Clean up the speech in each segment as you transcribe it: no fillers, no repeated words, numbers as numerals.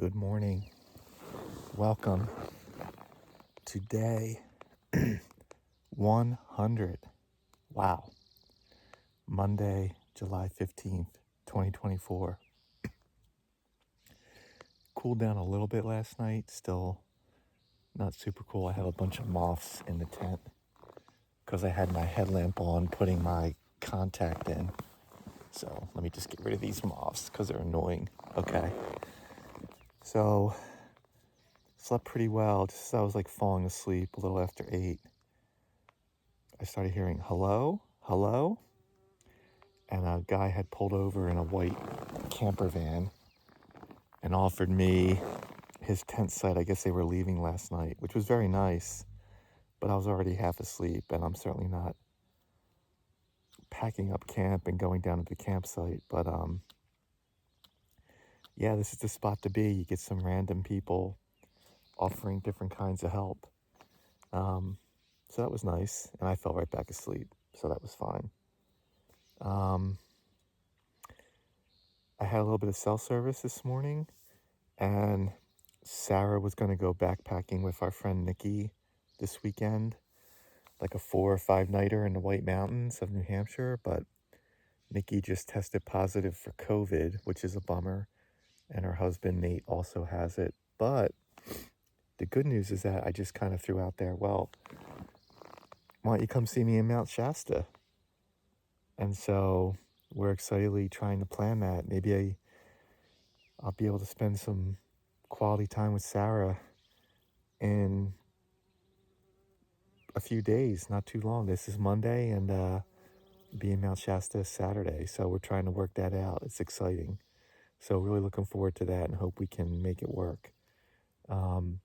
Good morning. Welcome to day 100. Wow. Monday, July 15th, 2024. Cooled down a little bit last night. Still not super cool. I have a bunch of moths in the tent because I had my headlamp on putting my contact in. So let me just get rid of these moths because they're annoying. Okay. So slept pretty well. Just as I was like falling asleep a little after 8. I started hearing hello, hello. And a guy had pulled over in a white camper van and offered me his tent site. I guess they were leaving last night, which was very nice, but I was already half asleep, and I'm certainly not packing up camp and going down to the campsite. But yeah, this is the spot to be. You get some random people offering different kinds of help. So that was nice, and I fell right back asleep, so that was fine. I had a little bit of cell service this morning, and Sarah was going to go backpacking with our friend Nikki this weekend, like a 4 or 5 nighter in the White Mountains of New Hampshire, but Nikki just tested positive for COVID, which is a bummer, and her husband Nate also has it. But the good news is that I just kind of threw out there, well, why don't you come see me in Mount Shasta? And so we're excitedly trying to plan that. Maybe I'll be able to spend some quality time with Sarah in a few days, not too long. This is Monday, and be in Mount Shasta Saturday. So we're trying to work that out. It's exciting. So really looking forward to that and hope we can make it work. Other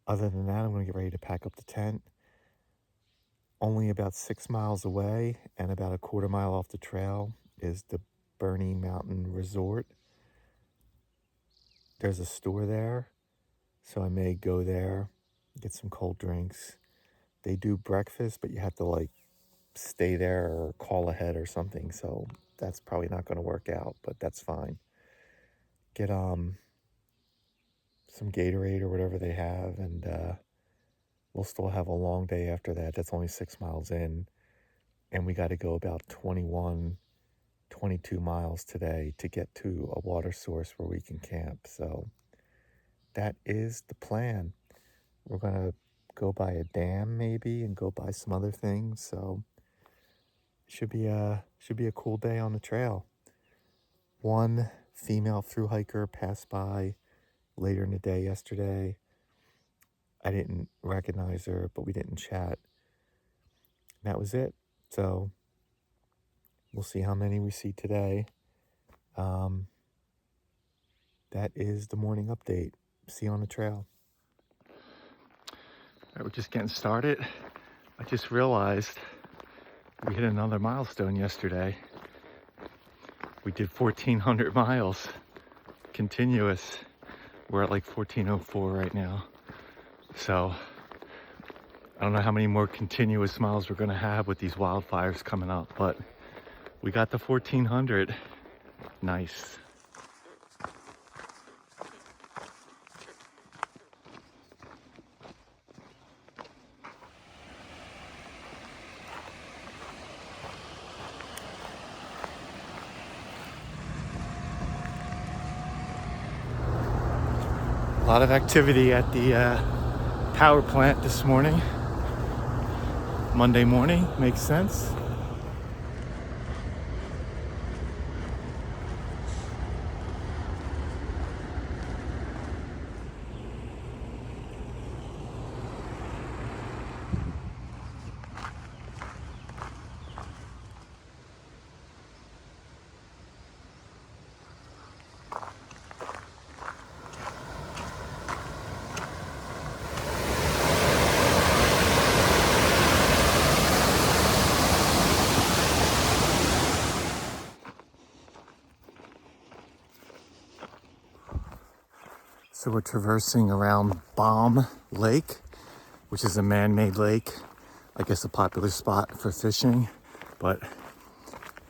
than that, I'm going to get ready to pack up the tent. Only about 6 miles away and about a quarter mile off the trail is the Bernie Mountain Resort. There's a store there, so I may go there, get some cold drinks. They do breakfast, but you have to like stay there or call ahead or something, so that's probably not going to work out, but that's fine. Get some Gatorade or whatever they have, and we'll still have a long day after that. That's only 6 miles in, and we got to go about 22 miles today to get to a water source where we can camp. So that is the plan. We're going to go by a dam maybe and go by some other things, so should be a cool day on the trail. One female thru-hiker passed by later in the day yesterday. I didn't recognize her, but we didn't chat. And that was it. So we'll see how many we see today. That is the morning update. See you on the trail. All right, we're just getting started. I just realized we hit another milestone yesterday. We did 1,400 miles continuous. We're at like 1,404 right now. So I don't know how many more continuous miles we're gonna have with these wildfires coming up, but we got the 1,400. Nice. A lot of activity at the power plant this morning. Monday morning, makes sense. So we're traversing around Baum Lake, which is a man-made lake. I guess a popular spot for fishing, but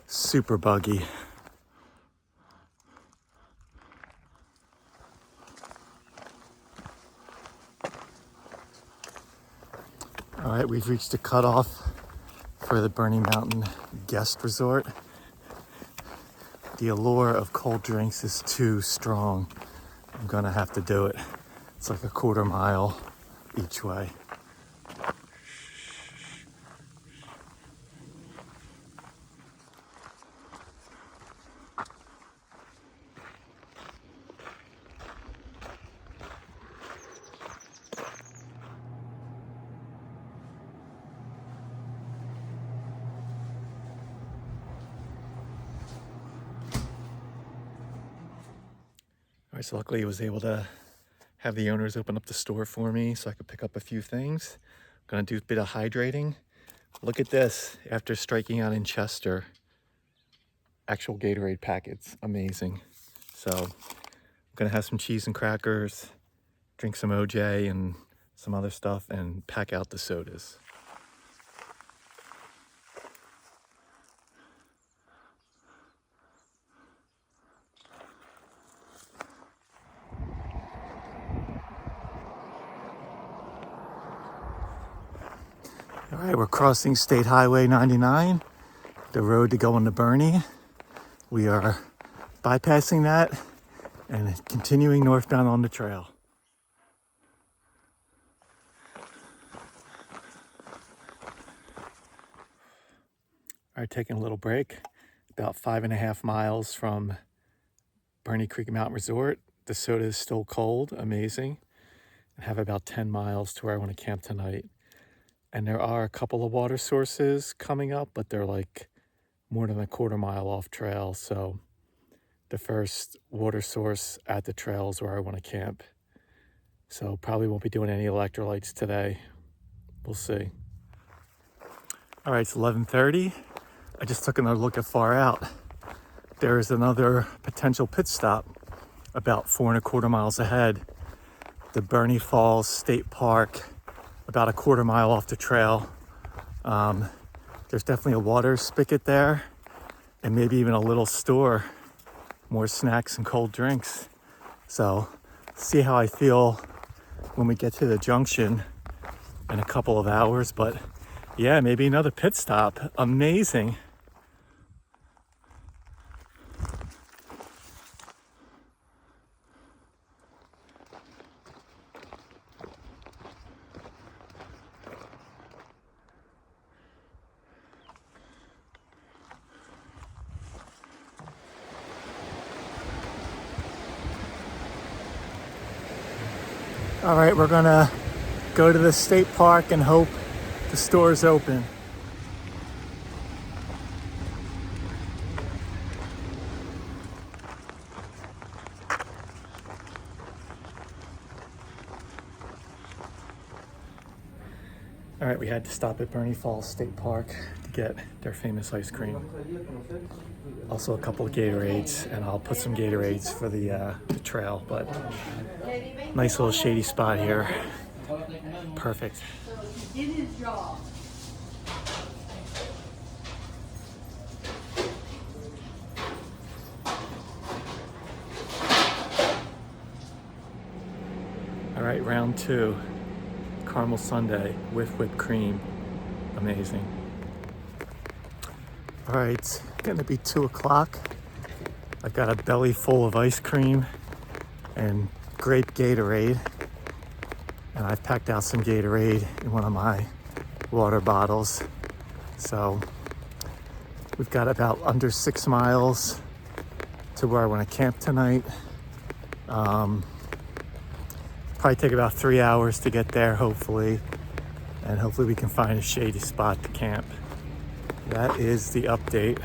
super buggy. right, we've reached the cutoff for the Bernie Mountain guest resort. The allure of cold drinks is too strong. I'm gonna have to do it. It's like a quarter mile each way. All right, so luckily I was able to have the owners open up the store for me so I could pick up a few things. I'm gonna do a bit of hydrating. Look at this, after striking out in Chester, actual Gatorade packets, amazing. So I'm gonna have some cheese and crackers, drink some OJ and some other stuff, and pack out the sodas. All right, we're crossing State Highway 99, the road to go into Bernie. We are bypassing that and continuing northbound on the trail. All right, taking a little break. About 5.5 miles from Bernie Creek Mountain Resort. The soda is still cold, amazing. I have about 10 miles to where I want to camp tonight. And there are a couple of water sources coming up, but they're like more than a quarter mile off trail. So the first water source at the trail is where I want to camp. So probably won't be doing any electrolytes today. We'll see. All right, it's 11:30. I just took another look at far out. There is another potential pit stop about 4.25 miles ahead. The Bernie Falls State Park, about a quarter mile off the trail. There's definitely a water spigot there and maybe even a little store, more snacks and cold drinks. So see how I feel when we get to the junction in a couple of hours. But yeah, maybe another pit stop. Amazing. All right, we're gonna go to the state park and hope the store's open. All right, we had to stop at Bernie Falls State Park to get their famous ice cream. Also a couple of Gatorades, and I'll put some Gatorades for the trail, but nice little shady spot here. Perfect. All right, round 2. Caramel sundae with whipped cream. Amazing. All right, it's gonna be 2 o'clock. I've got a belly full of ice cream and grape Gatorade. And I've packed out some Gatorade in one of my water bottles. So we've got about under 6 miles to where I want to camp tonight. Probably take about 3 hours to get there, hopefully. And hopefully we can find a shady spot to camp. That is the update.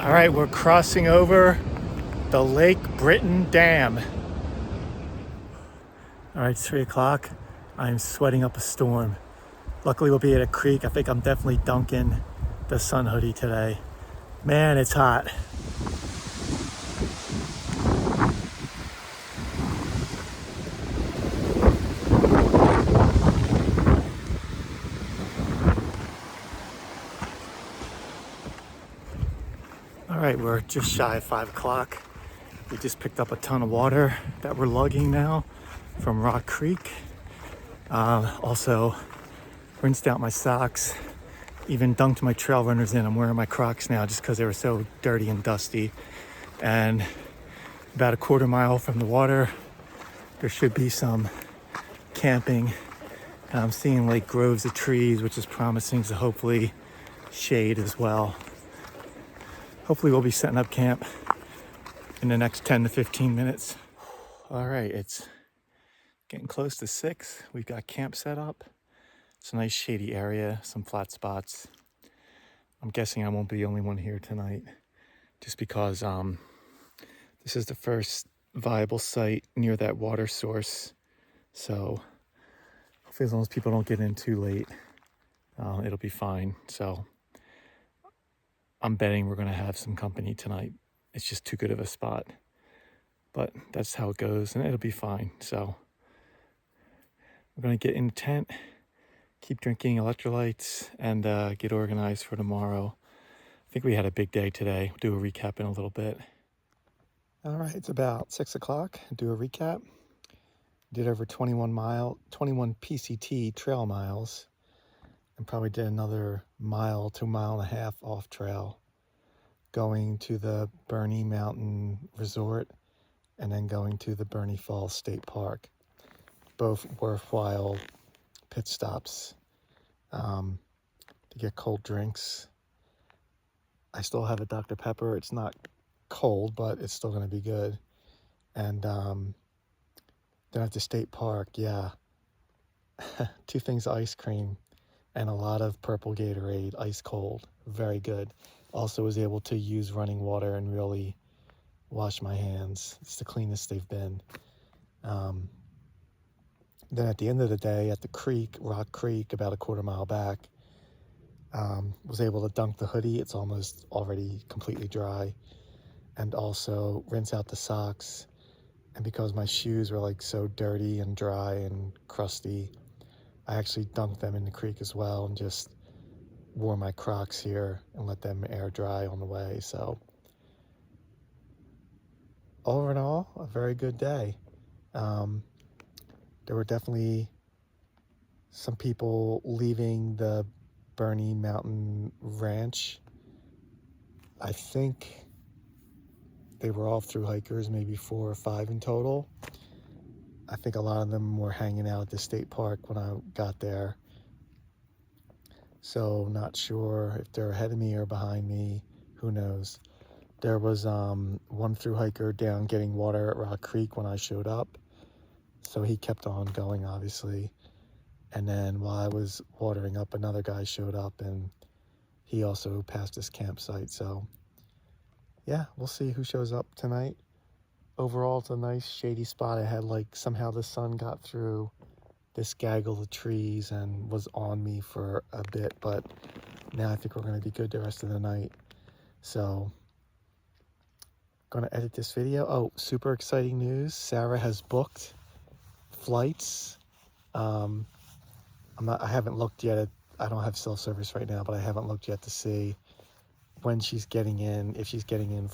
All right, we're crossing over the Lake Britain Dam. All right, it's 3 o'clock. I'm sweating up a storm. Luckily, we'll be at a creek. I think I'm definitely dunking the sun hoodie today. Man, it's hot. All right, we're just shy of 5 o'clock. We just picked up a ton of water that we're lugging now from Rock Creek. Also rinsed out my socks, even dunked my trail runners in. I'm wearing my Crocs now just because they were so dirty and dusty. And about a quarter mile from the water, there should be some camping. And I'm seeing like groves of trees, which is promising, so hopefully shade as well. Hopefully we'll be setting up camp in the next 10 to 15 minutes. All right, it's getting close to 6. We've got camp set up. It's a nice shady area, some flat spots. I'm guessing I won't be the only one here tonight, just because this is the first viable site near that water source. So hopefully as long as people don't get in too late, it'll be fine. So I'm betting we're gonna have some company tonight. It's just too good of a spot, but that's how it goes, and it'll be fine. So we're gonna get in the tent, keep drinking electrolytes, and get organized for tomorrow. I think we had a big day today. We'll do a recap in a little bit. All right, it's about 6 o'clock. Do a recap. Did over 21 PCT trail miles, and probably did another mile to mile and a half off trail, going to the Bernie Mountain Resort and then going to the Bernie Falls State Park. Both worthwhile pit stops to get cold drinks. I still have a Dr. Pepper. It's not cold, but it's still going to be good. And then at the state park, yeah, 2 things of ice cream and a lot of purple Gatorade, ice cold, very good. Also was able to use running water and really wash my hands. It's the cleanest they've been. Then at the end of the day at the creek, Rock Creek, about a quarter mile back, was able to dunk the hoodie. It's almost already completely dry. And also rinse out the socks. And because my shoes were like so dirty and dry and crusty, I actually dunked them in the creek as well and just wore my Crocs here and let them air dry on the way. So all in all, a very good day. There were definitely some people leaving the Bernie Mountain Ranch. I think they were all through hikers, maybe 4 or 5 in total. I think a lot of them were hanging out at the state park when I got there. So not sure if they're ahead of me or behind me, who knows. There was one through hiker down getting water at Rock Creek when I showed up. So he kept on going, obviously. And then while I was watering up, another guy showed up and he also passed his campsite. So yeah, we'll see who shows up tonight. Overall, it's a nice shady spot. I had like somehow the sun got through this gaggle of trees and was on me for a bit, but now I think we're going to be good the rest of the night. So going to edit this video. Oh, super exciting news. Sarah has booked flights. I haven't looked yet. I don't have self-service right now, but I haven't looked yet to see when she's getting in, if she's getting in.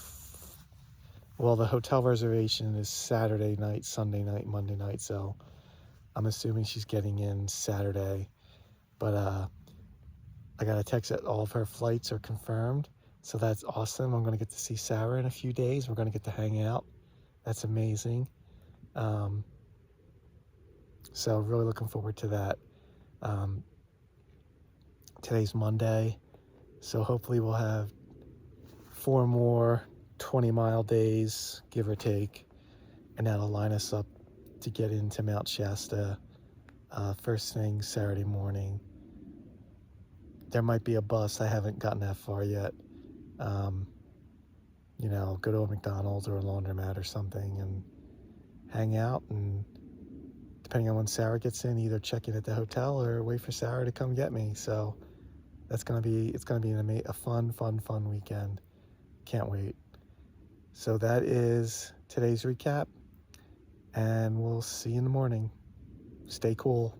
Well, the hotel reservation is Saturday night, Sunday night, Monday night, so I'm assuming she's getting in Saturday. But I got a text that all of her flights are confirmed, so that's awesome. I'm going to get to see Sarah in a few days. We're going to get to hang out. That's amazing. So really looking forward to that. Today's Monday, so hopefully we'll have 4 more 20-mile days, give or take, and that'll line us up to get into Mount Shasta first thing Saturday morning. There might be a bus. I haven't gotten that far yet. you know, go to a McDonald's or a laundromat or something and hang out, and depending on when Sarah gets in, either check in at the hotel or wait for Sarah to come get me. So it's gonna be a fun weekend. Can't wait. So that is today's recap, and we'll see you in the morning. Stay cool.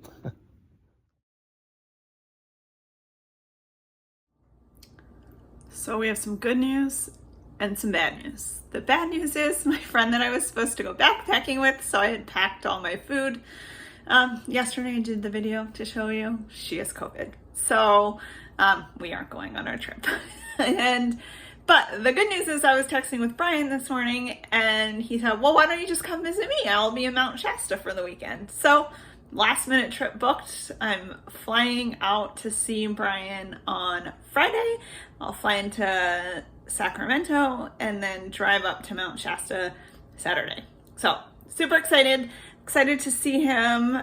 So we have some good news and some bad news. The bad news is my friend that I was supposed to go backpacking with, so I had packed all my food. Yesterday I did the video to show you. She has COVID. So we aren't going on our trip. But the good news is I was texting with Brian this morning and he said, well, why don't you just come visit me? I'll be in Mount Shasta for the weekend. So last minute trip booked. I'm flying out to see Brian on Friday. I'll fly into Sacramento and then drive up to Mount Shasta Saturday. So super excited to see him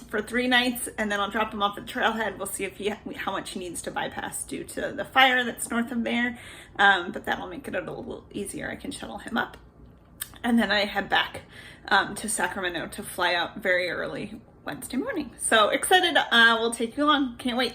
for 3 nights, and then I'll drop him off at the trailhead. We'll see if how much he needs to bypass due to the fire that's north of there, but that'll make it a little easier. I can shuttle him up. And then I head back to Sacramento to fly out very early Wednesday morning. So excited, we'll take you along. Can't wait.